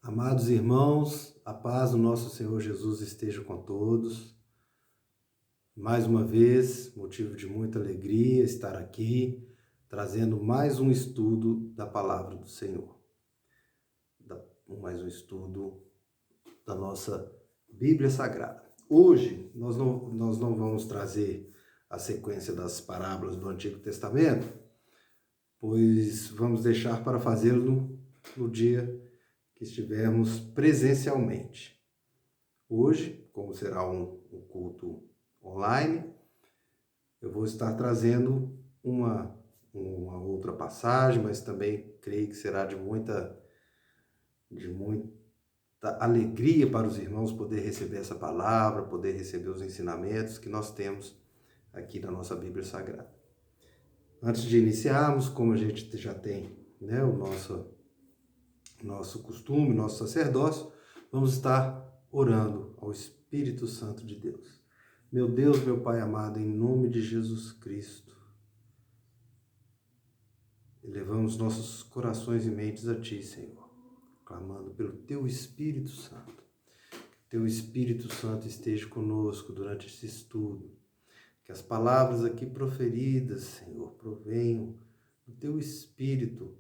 Amados irmãos, a paz do nosso Senhor Jesus esteja com todos. Mais uma vez, motivo de muita alegria estar aqui, trazendo mais um estudo da Palavra do Senhor. Mais um estudo da nossa Bíblia Sagrada. Hoje, nós não vamos trazer a sequência das parábolas do Antigo Testamento, pois vamos deixar para fazê-lo no dia que estivermos presencialmente. Hoje, como será um culto online, eu vou estar trazendo uma outra passagem, mas também creio que será de muita alegria para os irmãos poder receber essa palavra, poder receber os ensinamentos que nós temos aqui na nossa Bíblia Sagrada. Antes de iniciarmos, como a gente já tem, o nosso costume, nosso sacerdócio, vamos estar orando ao Espírito Santo de Deus. Meu Deus, meu Pai amado, em nome de Jesus Cristo, elevamos nossos corações e mentes a Ti, Senhor, clamando pelo Teu Espírito Santo. Que Teu Espírito Santo esteja conosco durante esse estudo. Que as palavras aqui proferidas, Senhor, provenham do Teu Espírito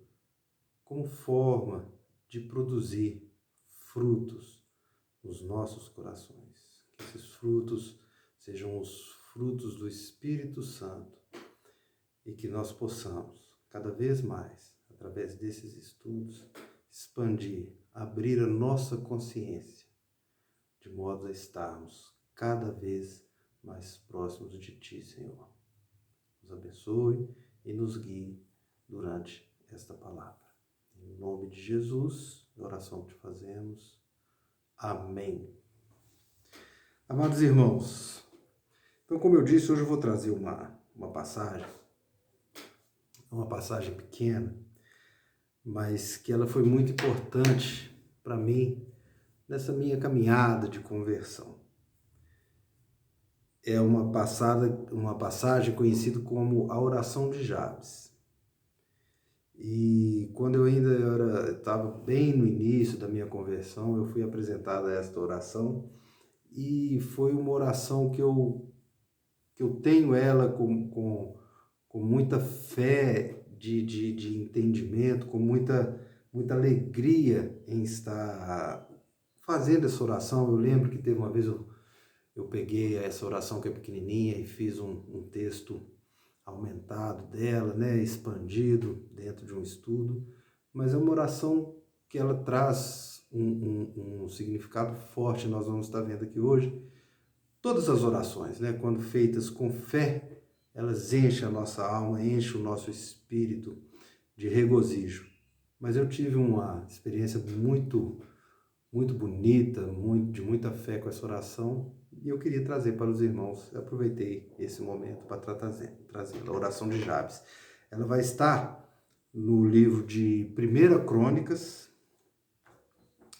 como forma de produzir frutos nos nossos corações. Que esses frutos sejam os frutos do Espírito Santo e que nós possamos, cada vez mais, através desses estudos, expandir, abrir a nossa consciência, de modo a estarmos cada vez mais próximos de Ti, Senhor. Nos abençoe e nos guie durante esta palavra. Em nome de Jesus, a oração que te fazemos. Amém. Amados irmãos, então, como eu disse, hoje eu vou trazer uma passagem pequena, mas que ela foi muito importante para mim nessa minha caminhada de conversão. É uma passagem conhecida como a oração de Jabes. E quando eu ainda estava bem no início da minha conversão, eu fui apresentado a esta oração e foi uma oração que eu tenho ela com muita fé de entendimento, com muita alegria em estar fazendo essa oração. Eu lembro que teve uma vez eu peguei essa oração que é pequenininha e fiz um texto aumentado dela, expandido dentro de um estudo, mas é uma oração que ela traz um significado forte. Nós vamos estar vendo aqui hoje. Todas as orações, quando feitas com fé, elas enchem a nossa alma, enchem o nosso espírito de regozijo. Mas eu tive uma experiência muito bonita, de muita fé com essa oração, e eu queria trazer para os irmãos. Eu aproveitei esse momento para trazer a oração de Jabes. Ela vai estar no livro de 1 Crônicas,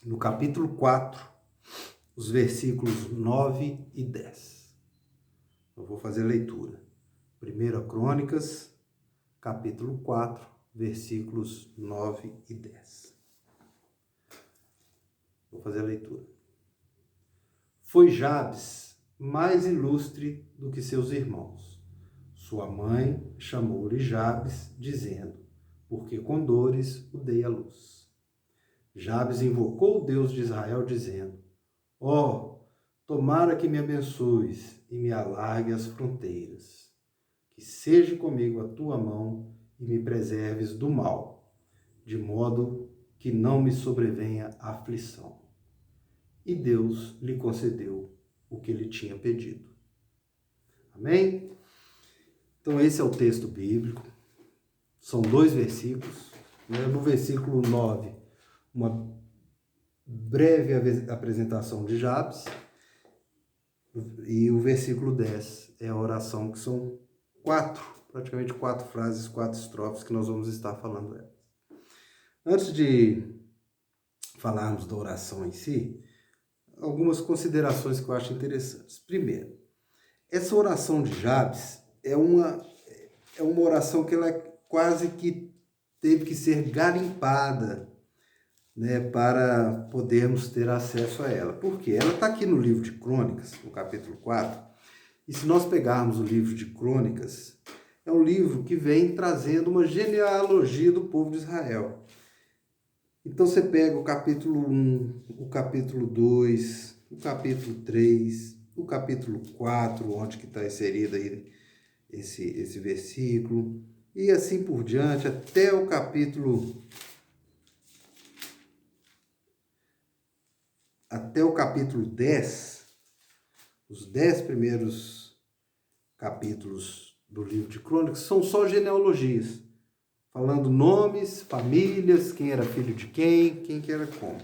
no capítulo 4, os versículos 9 e 10. Eu vou fazer a leitura. 1 Crônicas, capítulo 4, versículos 9 e 10. Vou fazer a leitura. Foi Jabes mais ilustre do que seus irmãos. Sua mãe chamou-lhe Jabes, dizendo: porque com dores o dei à luz. Jabes invocou o Deus de Israel, dizendo: tomara que me abençoes e me alargue as fronteiras. Que seja comigo a tua mão e me preserves do mal, de modo que não me sobrevenha aflição. E Deus lhe concedeu o que ele tinha pedido. Amém? Então esse é o texto bíblico. São 2 versículos. No versículo 9, uma breve apresentação de Jabes. E o versículo 10 é a oração, que são praticamente 4 frases, 4 estrofes que nós vamos estar falando elas. Antes de falarmos da oração em si, algumas considerações que eu acho interessantes. Primeiro, essa oração de Jabes é uma oração que ela quase que teve que ser garimpada né, para podermos ter acesso a ela. Por quê? Ela está aqui no livro de Crônicas, no capítulo 4, e se nós pegarmos o livro de Crônicas, é um livro que vem trazendo uma genealogia do povo de Israel. Então você pega o capítulo 1, o capítulo 2, o capítulo 3, o capítulo 4, onde que está inserido aí esse versículo, e assim por diante, até o capítulo 10, os 10 primeiros capítulos do livro de Crônicas são só genealogias, falando nomes, famílias, quem era filho de quem que era como.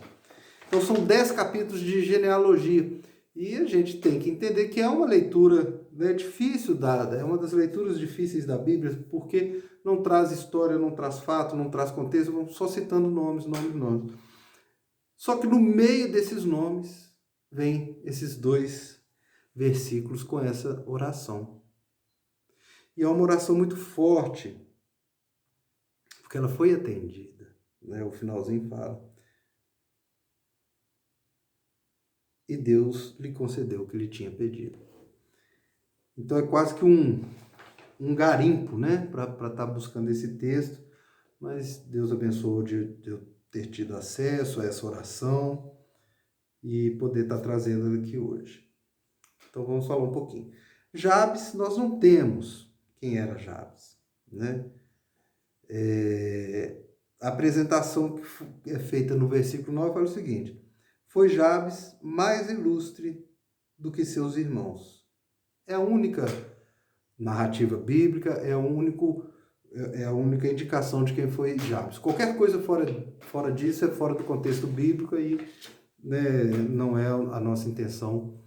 Então são 10 capítulos de genealogia. E a gente tem que entender que é uma leitura, né, difícil dada, é uma das leituras difíceis da Bíblia, porque não traz história, não traz fato, não traz contexto, vamos só citando nomes. Só que no meio desses nomes vem esses 2 versículos com essa oração. E é uma oração muito forte, porque ela foi atendida, né? O finalzinho fala: e Deus lhe concedeu o que ele tinha pedido. Então é quase que um garimpo, né, para estar buscando esse texto, mas Deus abençoou de eu ter tido acesso a essa oração e poder estar trazendo ela aqui hoje. Então vamos falar um pouquinho. Jabes, nós não temos quem era Jabes, né? A apresentação que é feita no versículo 9 fala o seguinte: foi Jabes mais ilustre do que seus irmãos. É a única narrativa bíblica, é a única indicação de quem foi Jabes. Qualquer coisa fora disso é fora do contexto bíblico e, né, não é a nossa intenção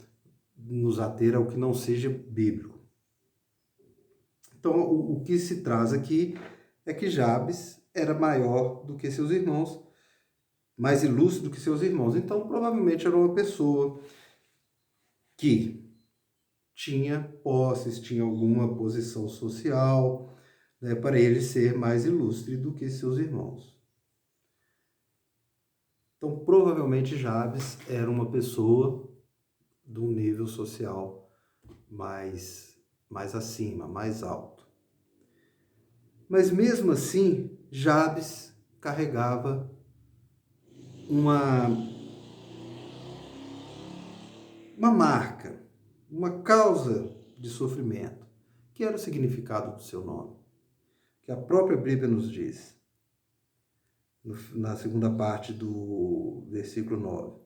nos ater ao que não seja bíblico. Então, o que se traz aqui é que Jabes era maior do que seus irmãos, mais ilustre do que seus irmãos. Então, provavelmente era uma pessoa que tinha posses, tinha alguma posição social, né, para ele ser mais ilustre do que seus irmãos. Então, provavelmente Jabes era uma pessoa de um nível social mais acima, mais alto. Mas mesmo assim, Jabes carregava uma marca, uma causa de sofrimento, que era o significado do seu nome, que a própria Bíblia nos diz, na segunda parte do versículo 9.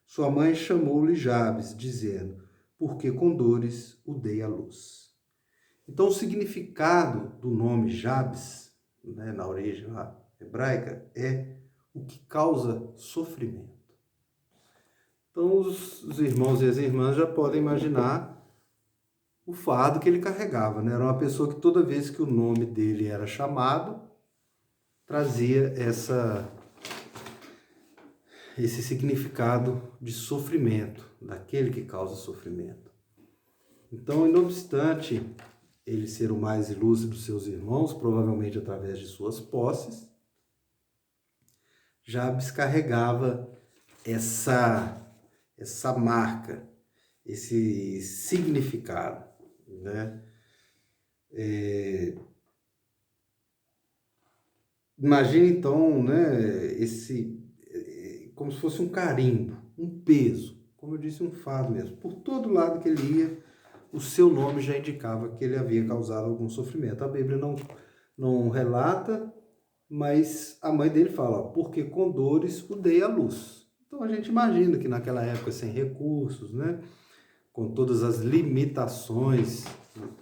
Sua mãe chamou-lhe Jabes, dizendo: porque com dores o dei à luz. Então, o significado do nome Jabes, né, na origem hebraica, é o que causa sofrimento. Então, os irmãos e as irmãs já podem imaginar o fardo que ele carregava, né? Era uma pessoa que toda vez que o nome dele era chamado, trazia esse significado de sofrimento, daquele que causa sofrimento. Então, não obstante ele ser o mais ilustre dos seus irmãos, provavelmente através de suas posses, Jabes carregava essa marca, esse significado, né? Imagine então, né, como se fosse um carimbo, um peso, como eu disse, um fardo mesmo. Por todo lado que ele ia, o seu nome já indicava que ele havia causado algum sofrimento. A Bíblia não relata, mas a mãe dele fala: porque com dores o dei à luz. Então a gente imagina que naquela época, sem recursos, né, com todas as limitações,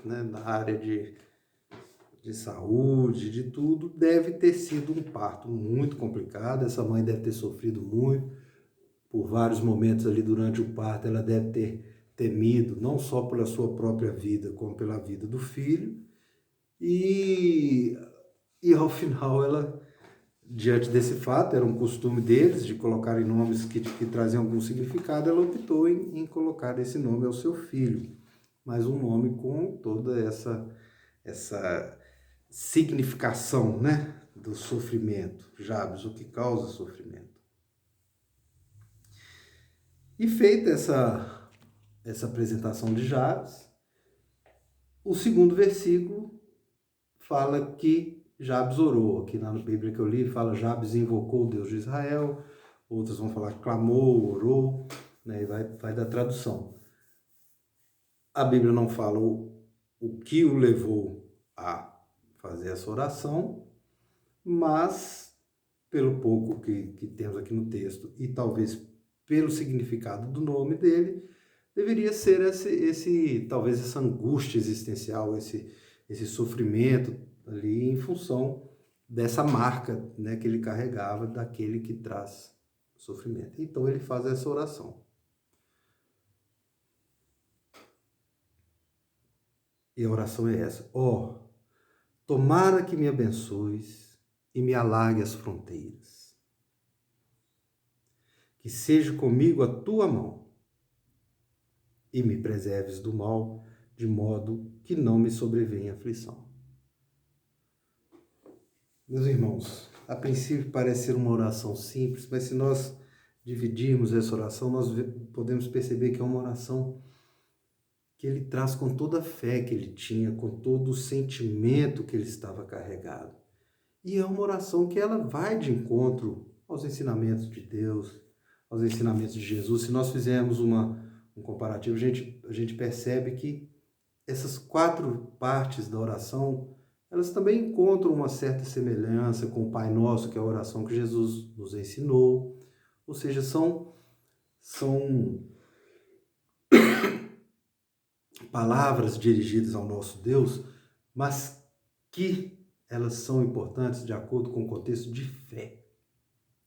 né, na área de saúde, de tudo, deve ter sido um parto muito complicado. Essa mãe deve ter sofrido muito. Por vários momentos ali durante o parto, ela deve ter temido, não só pela sua própria vida, como pela vida do filho. E ao final ela, diante desse fato, era um costume deles de colocarem nomes que traziam algum significado, ela optou em colocar esse nome ao seu filho, mas um nome com toda essa significação, né, do sofrimento. Jabes, o que causa sofrimento. E feita essa apresentação de Jabes, o segundo versículo fala que Jabes orou. Aqui na Bíblia que eu li, fala Jabes invocou o Deus de Israel, outros vão falar clamou, orou, né? E vai da tradução. A Bíblia não fala o que o levou a fazer essa oração, mas pelo pouco que temos aqui no texto e talvez pelo significado do nome dele, deveria ser talvez essa angústia existencial, esse sofrimento ali em função dessa marca, né, que ele carregava daquele que traz sofrimento. Então ele faz essa oração. E a oração é essa: ó, tomara que me abençoes e me alargue as fronteiras. Que seja comigo a tua mão e me preserves do mal, de modo que não me sobrevenha aflição. Meus irmãos, a princípio parece ser uma oração simples, mas se nós dividirmos essa oração, nós podemos perceber que é uma oração que ele traz com toda a fé que ele tinha, com todo o sentimento que ele estava carregado. E é uma oração que ela vai de encontro aos ensinamentos de Deus, aos ensinamentos de Jesus. Se nós fizermos um comparativo, a gente percebe que essas 4 partes da oração, elas também encontram uma certa semelhança com o Pai Nosso, que é a oração que Jesus nos ensinou. Ou seja, são palavras dirigidas ao nosso Deus, mas que elas são importantes de acordo com o contexto de fé.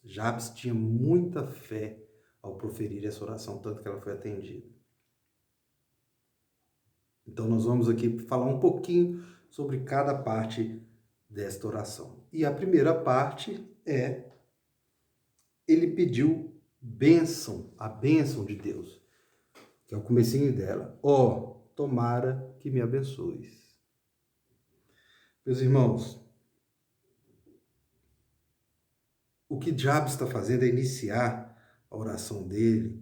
Jabes tinha muita fé ao proferir essa oração, tanto que ela foi atendida. Então nós vamos aqui falar um pouquinho sobre cada parte desta oração. E a primeira parte é: ele pediu bênção, a bênção de Deus, que é o comecinho dela. Ó, tomara que me abençoes. Meus irmãos, o que Jabes está fazendo é iniciar a oração dele,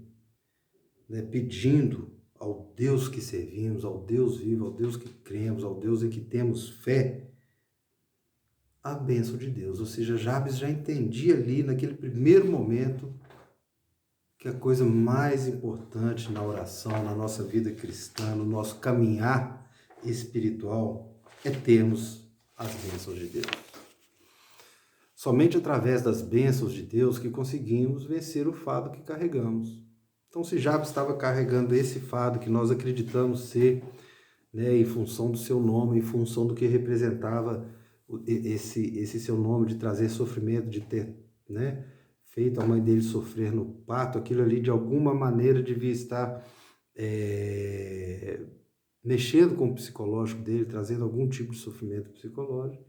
né, pedindo ao Deus que servimos, ao Deus vivo, ao Deus que cremos, ao Deus em que temos fé, a bênção de Deus. Ou seja, Jabes já entendia ali, naquele primeiro momento, que a coisa mais importante na oração, na nossa vida cristã, no nosso caminhar espiritual, é termos as bênçãos de Deus. Somente através das bênçãos de Deus que conseguimos vencer o fardo que carregamos. Então, se Jabes estava carregando esse fardo que nós acreditamos ser, né, em função do seu nome, em função do que representava esse seu nome, de trazer sofrimento, de ter, né, feito a mãe dele sofrer no parto, aquilo ali de alguma maneira devia estar mexendo com o psicológico dele, trazendo algum tipo de sofrimento psicológico.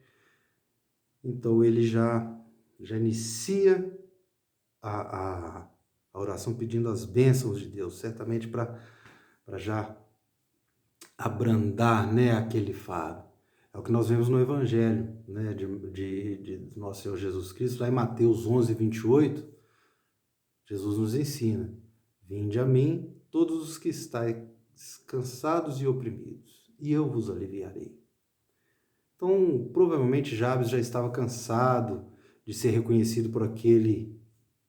Então ele já inicia a oração pedindo as bênçãos de Deus, certamente para já abrandar, né, aquele fardo. É o que nós vemos no Evangelho, né, de nosso Senhor Jesus Cristo, lá em Mateus 11, 28, Jesus nos ensina: vinde a mim, todos os que estáis cansados e oprimidos, e eu vos aliviarei. Então, provavelmente Jabes já estava cansado de ser reconhecido por aquele,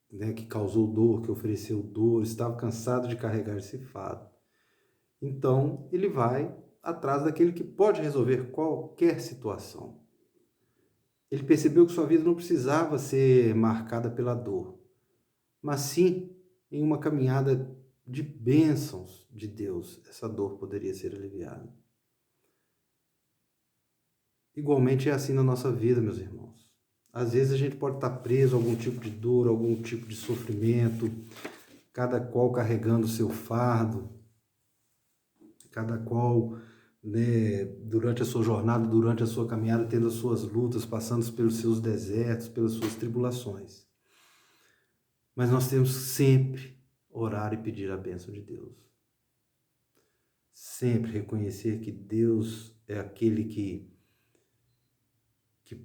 né, que causou dor, que ofereceu dor, estava cansado de carregar esse fardo. Então, ele vai atrás daquele que pode resolver qualquer situação. Ele percebeu que sua vida não precisava ser marcada pela dor, mas sim em uma caminhada de bênçãos de Deus, essa dor poderia ser aliviada. Igualmente é assim na nossa vida, meus irmãos. Às vezes a gente pode estar preso a algum tipo de dor, algum tipo de sofrimento, cada qual carregando o seu fardo, cada qual, né, durante a sua jornada, durante a sua caminhada, tendo as suas lutas, passando pelos seus desertos, pelas suas tribulações. Mas nós temos que sempre orar e pedir a bênção de Deus. Sempre reconhecer que Deus é aquele que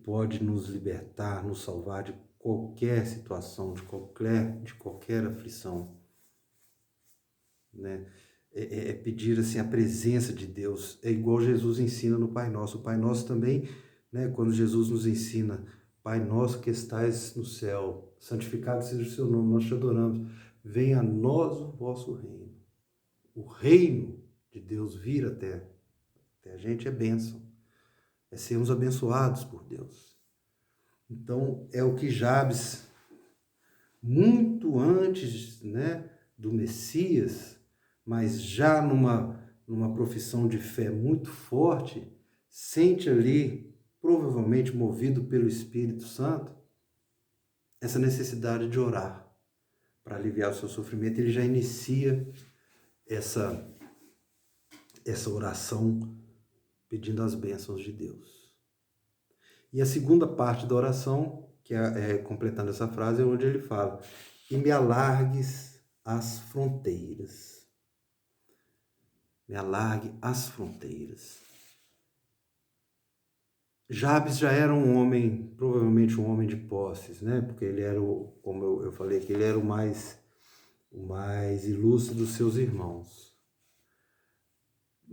pode nos libertar, nos salvar de qualquer situação, de qualquer aflição. né? É pedir assim a presença de Deus. É igual Jesus ensina no Pai Nosso. O Pai Nosso também, né? Quando Jesus nos ensina, Pai Nosso que estais no céu, santificado seja o seu nome, nós te adoramos. Venha a nós o vosso reino. O reino de Deus vir até a gente é bênção. É sermos abençoados por Deus. Então, é o que Jabes, muito antes, né, do Messias, mas já numa profissão de fé muito forte, sente ali, provavelmente movido pelo Espírito Santo, essa necessidade de orar para aliviar o seu sofrimento. Ele já inicia essa oração pedindo as bênçãos de Deus. E a segunda parte da oração, que completando essa frase, é onde ele fala: e me alargues as fronteiras. Me alargue as fronteiras. Jabes já era um homem, provavelmente um homem de posses, né? Porque ele era, como eu falei, que ele era o mais ilustre dos seus irmãos.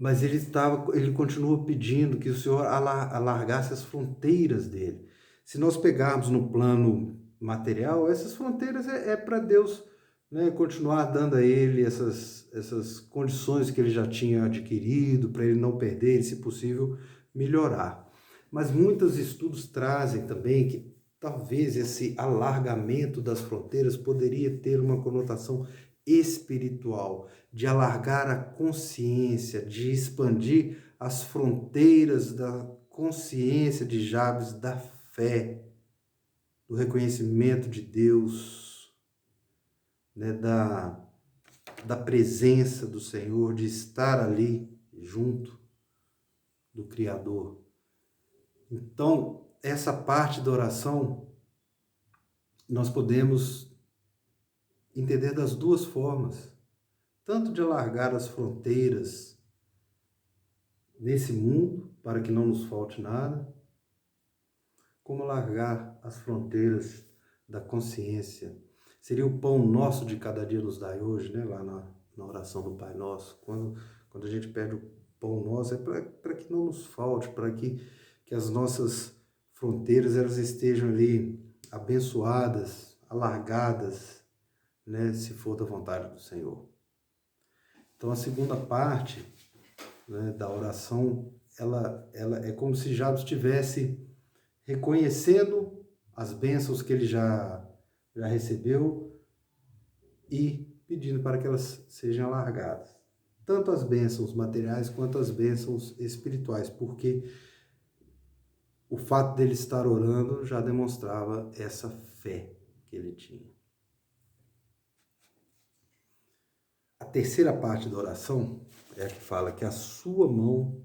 Mas ele continua pedindo que o Senhor alargasse as fronteiras dele. Se nós pegarmos no plano material, essas fronteiras para Deus, né, continuar dando a ele essas condições que ele já tinha adquirido, para ele não perder e, se possível, melhorar. Mas muitos estudos trazem também que talvez esse alargamento das fronteiras poderia ter uma conotação espiritual, de alargar a consciência, de expandir as fronteiras da consciência de Jabes, da fé, do reconhecimento de Deus, né, da presença do Senhor, de estar ali junto do Criador. Então, essa parte da oração, nós podemos entender das duas formas, tanto de alargar as fronteiras nesse mundo, para que não nos falte nada, como alargar as fronteiras da consciência. Seria o pão nosso de cada dia nos dai hoje, né? Lá na oração do Pai Nosso. Quando a gente pede o pão nosso, é para que não nos falte, para que as nossas fronteiras elas estejam ali abençoadas, alargadas, né? Se for da vontade do Senhor. Então, a segunda parte, né, da oração, ela é como se Jabes estivesse reconhecendo as bênçãos que ele já recebeu e pedindo para que elas sejam alargadas. Tanto as bênçãos materiais quanto as bênçãos espirituais, porque o fato dele estar orando já demonstrava essa fé que ele tinha. A terceira parte da oração é a que fala que a sua mão,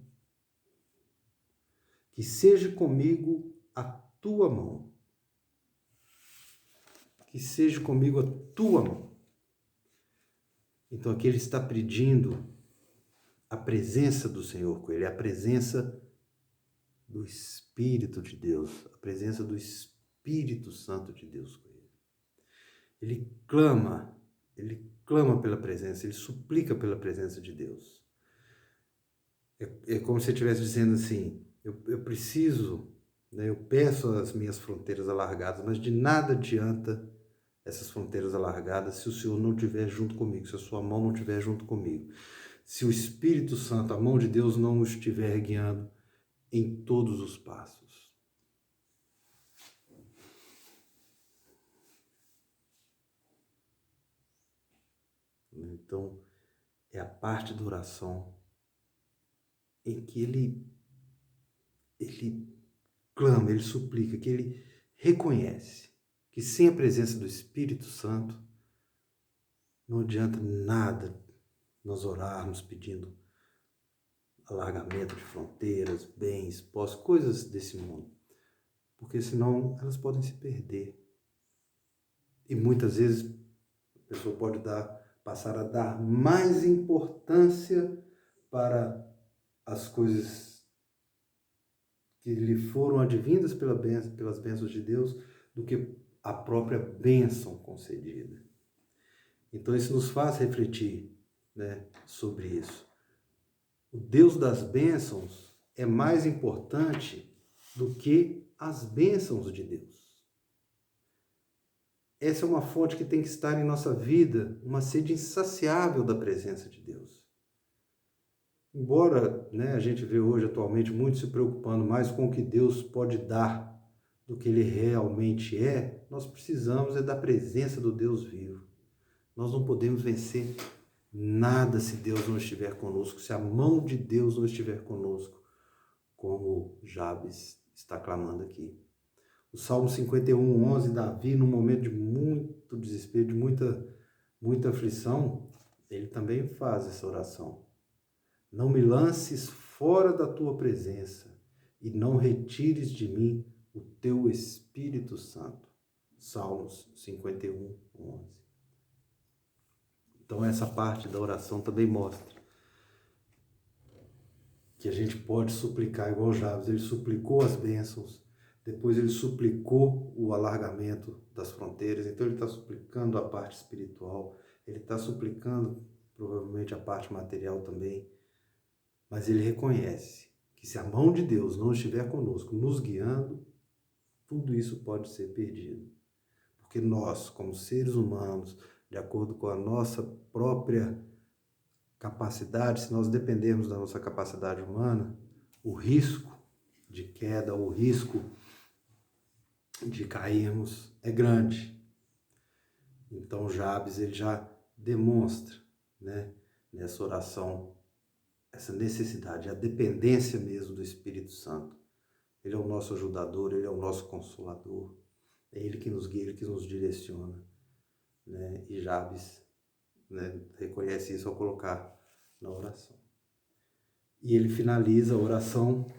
que seja comigo a tua mão. Que seja comigo a tua mão. Então aqui ele está pedindo a presença do Senhor com ele, a presença do Espírito de Deus, a presença do Espírito Santo de Deus com ele. Ele clama pela presença, ele suplica pela presença de Deus. É como se ele estivesse dizendo assim, eu preciso, né, eu peço as minhas fronteiras alargadas, mas de nada adianta essas fronteiras alargadas se o Senhor não estiver junto comigo, se a sua mão não estiver junto comigo. Se o Espírito Santo, a mão de Deus, não o estiver guiando em todos os passos. Então, é a parte da oração em que ele clama, ele suplica, que ele reconhece que sem a presença do Espírito Santo não adianta nada nós orarmos pedindo alargamento de fronteiras, bens, posses, coisas desse mundo, porque senão elas podem se perder. E muitas vezes a pessoa pode passar a dar mais importância para as coisas que lhe foram advindas pelas bênçãos de Deus do que a própria bênção concedida. Então isso nos faz refletir né, sobre isso. O Deus das bênçãos é mais importante do que as bênçãos de Deus. Essa é uma fonte que tem que estar em nossa vida, uma sede insaciável da presença de Deus. Embora, né, a gente vê hoje atualmente muito se preocupando mais com o que Deus pode dar do que Ele realmente é, nós precisamos da presença do Deus vivo. Nós não podemos vencer nada se Deus não estiver conosco, se a mão de Deus não estiver conosco, como Jabes está clamando aqui. O Salmo 51:11, Davi, num momento de muito desespero, de muita aflição, ele também faz essa oração. Não me lances fora da tua presença e não retires de mim o teu Espírito Santo. Salmos 51:11. Então essa parte da oração também mostra que a gente pode suplicar igual Jabes. Ele suplicou as bênçãos, depois ele suplicou o alargamento das fronteiras, então ele está suplicando a parte espiritual, ele está suplicando provavelmente a parte material também, mas ele reconhece que se a mão de Deus não estiver conosco, nos guiando, tudo isso pode ser perdido. Porque nós, como seres humanos, de acordo com a nossa própria capacidade, se nós dependermos da nossa capacidade humana, o risco de queda, o risco de cairmos é grande. Então Jabes, ele já demonstra, né, nessa oração, essa necessidade, a dependência mesmo do Espírito Santo. Ele é o nosso ajudador, ele é o nosso consolador, é ele que nos guia, ele que nos direciona, né? E Jabes, né, reconhece isso ao colocar na oração. E ele finaliza a oração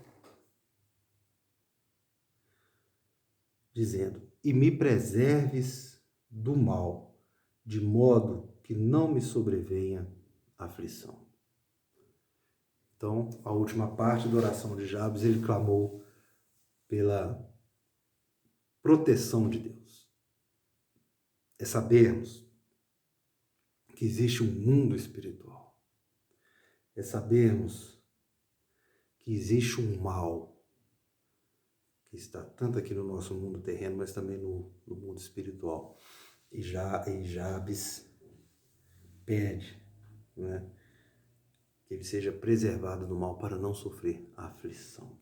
dizendo: e me preserves do mal, de modo que não me sobrevenha aflição. Então, a última parte da oração de Jabes, ele clamou pela proteção de Deus. É sabermos que existe um mundo espiritual. É sabermos que existe um mal que está tanto aqui no nosso mundo terreno, mas também no mundo espiritual. E Jabes pede, né, que ele seja preservado do mal para não sofrer aflição.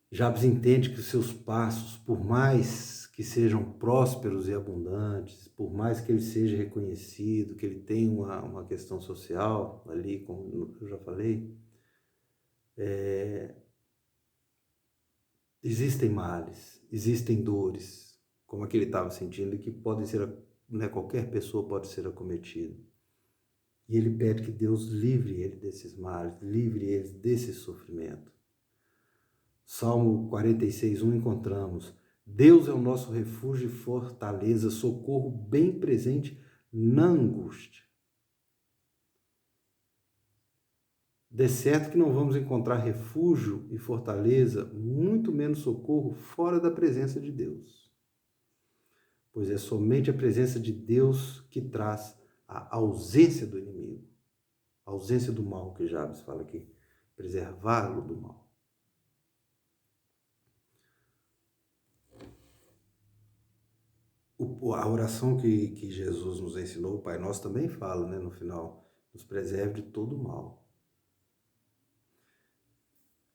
Jabes entende que os seus passos, por mais que sejam prósperos e abundantes, por mais que ele seja reconhecido, que ele tenha uma questão social ali, como eu já falei, existem males, existem dores, como a que ele estava sentindo, e que podem ser, né, qualquer pessoa pode ser acometida. E ele pede que Deus livre ele desses males, livre ele desse sofrimento. Salmo 46:1 encontramos: Deus é o nosso refúgio e fortaleza, socorro bem presente na angústia. De certo que não vamos encontrar refúgio e fortaleza, muito menos socorro, fora da presença de Deus. Pois é somente a presença de Deus que traz a ausência do inimigo, a ausência do mal, que Jabes fala aqui, preservá-lo do mal. A oração que Jesus nos ensinou, o Pai Nosso, também fala, né, no final: nos preserve de todo mal.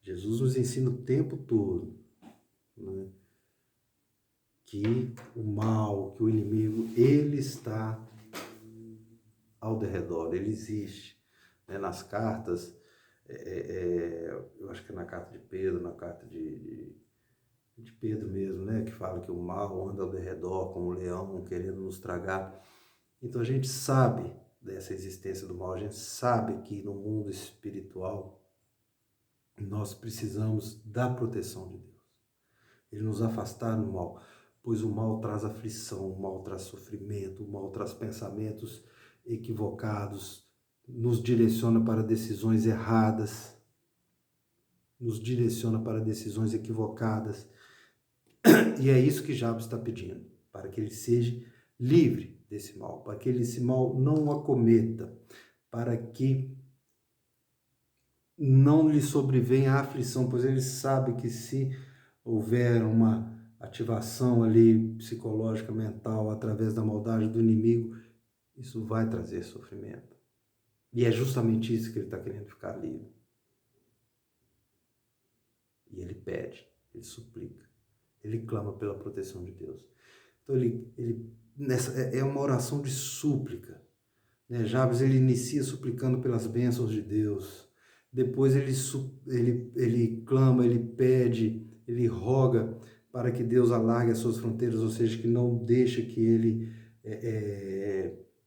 Jesus nos ensina o tempo todo, né, que o mal, que o inimigo, ele está ao derredor, ele existe. Né? Nas cartas, eu acho que é na carta de Pedro, na carta de Pedro mesmo, né, que fala que o mal anda ao derredor como um leão querendo nos tragar. Então a gente sabe dessa existência do mal, a gente sabe que no mundo espiritual nós precisamos da proteção de Deus. Ele nos afastar do mal, pois o mal traz aflição, o mal traz sofrimento, o mal traz pensamentos equivocados, nos direciona para decisões erradas, nos direciona para decisões equivocadas. E é isso que Jabes está pedindo, para que ele seja livre desse mal, para que esse mal não o acometa, para que não lhe sobrevenha a aflição, pois ele sabe que se houver uma ativação ali psicológica, mental, através da maldade do inimigo, isso vai trazer sofrimento. E é justamente isso que ele está querendo ficar livre. E ele pede, ele suplica, ele clama pela proteção de Deus. Então é uma oração de súplica. Né? Jabes, ele inicia suplicando pelas bênçãos de Deus. Depois ele clama, ele pede, ele roga para que Deus alargue as suas fronteiras, ou seja, que não deixe que ele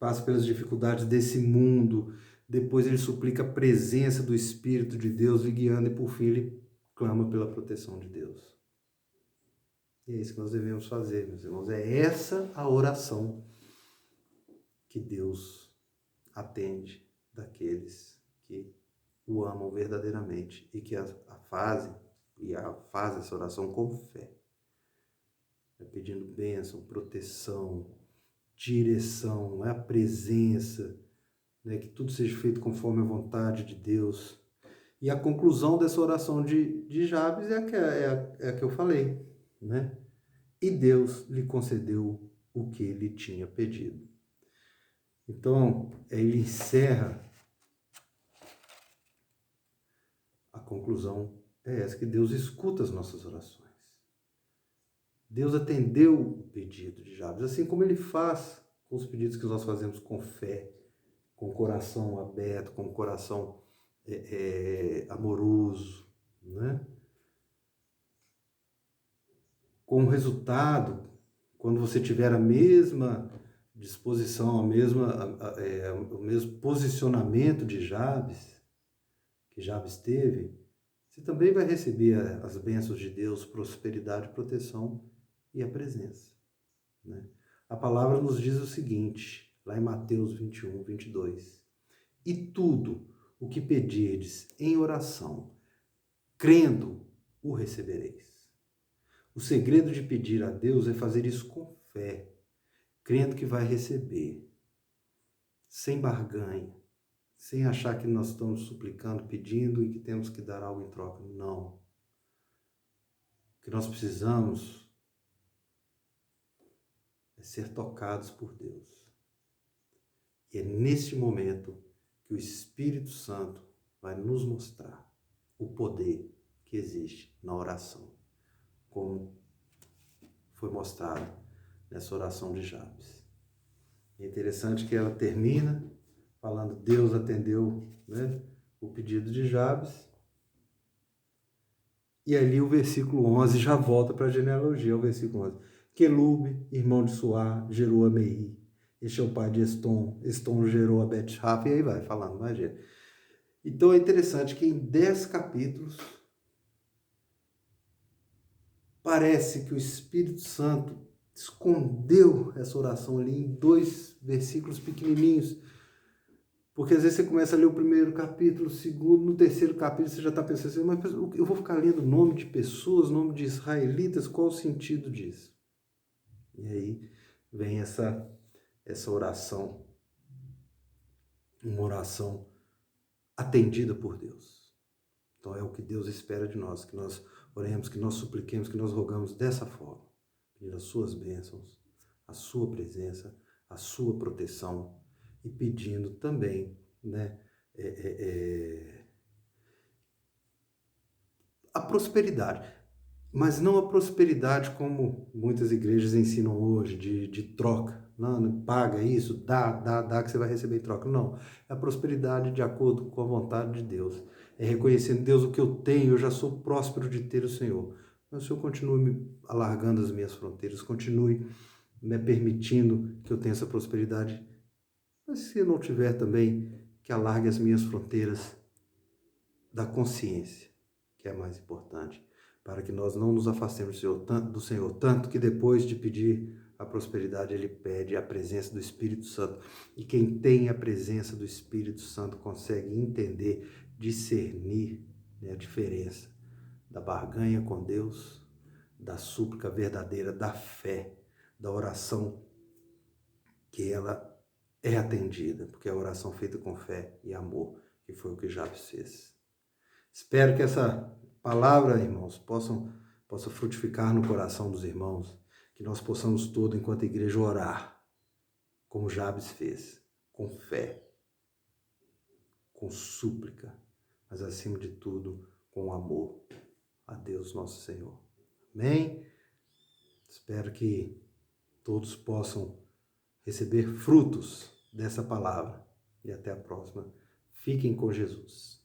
passe pelas dificuldades desse mundo. Depois ele suplica a presença do Espírito de Deus lhe guiando, e por fim ele clama pela proteção de Deus. E é isso que nós devemos fazer, meus irmãos. É essa a oração que Deus atende daqueles que o amam verdadeiramente e que fazem essa oração com fé, pedindo bênção, proteção, direção, a presença, né, que tudo seja feito conforme a vontade de Deus. E a conclusão dessa oração de Jabes é a que eu falei, né? E Deus lhe concedeu o que ele tinha pedido. Então, ele encerra. A conclusão é essa, que Deus escuta as nossas orações. Deus atendeu o pedido de Jabes, assim como ele faz com os pedidos que nós fazemos com fé, com o coração aberto, com o coração amoroso, né? Com o resultado, quando você tiver a mesma disposição, o mesmo posicionamento de Jabes, que Jabes teve, você também vai receber as bênçãos de Deus, prosperidade, proteção e a presença, né? A palavra nos diz o seguinte, lá em Mateus 21, 22. E tudo o que pedirdes em oração, crendo, o recebereis. O segredo de pedir a Deus é fazer isso com fé, crendo que vai receber, sem barganha, sem achar que nós estamos suplicando, pedindo e que temos que dar algo em troca. Não. O que nós precisamos é ser tocados por Deus. E é neste momento que o Espírito Santo vai nos mostrar o poder que existe na oração, como foi mostrado nessa oração de Jabes. É interessante que ela termina falando, Deus atendeu, né, o pedido de Jabes. E ali o versículo 11 já volta para a genealogia, o versículo 11. Quelube, irmão de Suá, gerou a Meir. Este é o pai de Estom. Estom gerou a Bet-Rafa, e aí vai falando, imagina. Então é interessante que em 10 capítulos, parece que o Espírito Santo escondeu essa oração ali em 2 versículos pequenininhos. Porque às vezes você começa a ler o primeiro capítulo, o segundo, no terceiro capítulo você já está pensando assim, mas eu vou ficar lendo nome de pessoas, nome de israelitas, qual o sentido disso? E aí vem essa oração, uma oração atendida por Deus. Então é o que Deus espera de nós, que nós oremos, que nós supliquemos, que nós rogamos dessa forma, pedindo as suas bênçãos, a sua presença, a sua proteção e pedindo também, né, a prosperidade, mas não a prosperidade como muitas igrejas ensinam hoje, de troca. Não, paga isso, dá que você vai receber em troca. Não, é a prosperidade de acordo com a vontade de Deus. É reconhecendo, Deus, o que eu tenho, eu já sou próspero de ter o Senhor. Mas o Senhor continue me alargando as minhas fronteiras, continue me permitindo que eu tenha essa prosperidade. Mas se eu não tiver também, que alargue as minhas fronteiras da consciência, que é mais importante, para que nós não nos afastemos do Senhor, tanto que depois de pedir a prosperidade, ele pede a presença do Espírito Santo. E quem tem a presença do Espírito Santo consegue entender, discernir, né, a diferença da barganha com Deus, da súplica verdadeira, da fé, da oração que ela é atendida, porque é a oração feita com fé e amor, que foi o que Jabes fez. Espero que essa palavra, irmãos, possa frutificar no coração dos irmãos, que nós possamos todos, enquanto igreja, orar, como Jabes fez, com fé, com súplica, mas acima de tudo, com amor a Deus nosso Senhor. Amém? Espero que todos possam receber frutos dessa palavra. E até a próxima. Fiquem com Jesus.